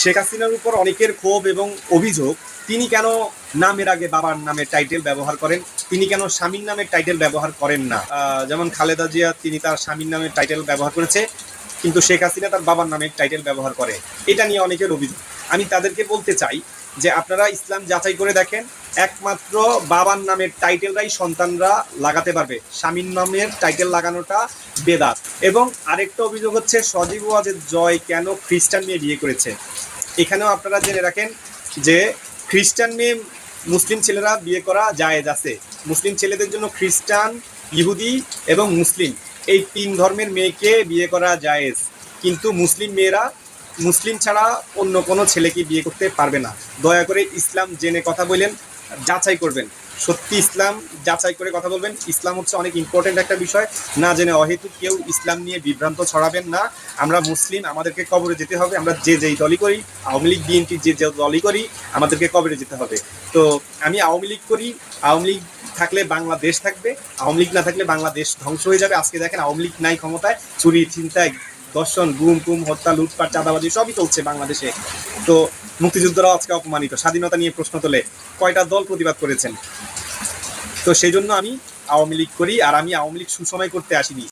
শেখ হাসিনার উপর অনেকের ক্ষোভ এবং অভিযোগ, তিনি কেন নামের আগে বাবার নামের টাইটেল ব্যবহার করেন, তিনি কেন স্বামীর নামের টাইটেল ব্যবহার করেন না। যেমন খালেদা জিয়া তিনি তার স্বামীর নামের টাইটেল ব্যবহার করেছে, কিন্তু শেখ হাসিনা তার বাবার নামের টাইটেল ব্যবহার করে। এটা নিয়ে অনেকের অভিযোগ। আমি তাদেরকে বলতে চাই যে আপনারা ইসলাম যাচাই করে দেখেন, একমাত্র বাবার নামের টাইটেলটাই সন্তানরা লাগাতে পারবে, স্বামীর নামের টাইটেল লাগানোটা বেদাত। এবং আরেকটা অভিযোগ হচ্ছে সজীব ওয়াজেদ জয় কেন খ্রিস্টান মেয়ে বিয়ে করেছে। এখানেও আপনারা জেনে রাখেন যে খ্রিস্টান মেয়ে মুসলিম ছেলেরা বিয়ে করা জায়েজ আছে। মুসলিম ছেলেদের জন্য খ্রিস্টান, ইহুদি এবং মুসলিম এই 3 ধর্মের মেয়েকে বিয়ে করা জায়েজ, কিন্তু মুসলিম মেয়েরা মুসলিম ছাড়া অন্য কোনো ছেলেকে বিয়ে করতে পারবে না। দয়া করে ইসলাম জেনে কথা বলেন, যাচাই করবেন, সত্যি ইসলাম যাচাই করে কথা বলবেন। ইসলাম হচ্ছে অনেক ইম্পর্টেন্ট একটা বিষয়, না জেনে অহেতুক কেউ ইসলাম নিয়ে বিভ্রান্ত ছড়াবেন না। আমরা মুসলিম, আমাদেরকে কবরে যেতে হবে, আমরা যে যেই দলই করি, আওয়ামী লীগ বিএনপি যে যে দলই করি, আমাদেরকে কবরে যেতে হবে। তো আমি আওয়ামী লীগ করি, আওয়ামী লীগ থাকলে বাংলাদেশ থাকবে, আওয়ামী লীগ না থাকলে বাংলাদেশ ধ্বংস হয়ে যাবে। আজকে দেখেন আওয়ামী লীগ নাই ক্ষমতায়, চুরি ছিনতাই দর্শন গুম কুম হত্যা লুটপাট চাঁদাবাজি সবই চলছে বাংলাদেশে। তো মুক্তিযোদ্ধারাও আজকে অপমানিত, স্বাধীনতা নিয়ে প্রশ্ন তোলে, কয়টা দল প্রতিবাদ করেছেন? তো সেই জন্য আমি আওয়ামী লীগ করি, আর আমি আওয়ামী লীগ সুসময় করতে আসিনি।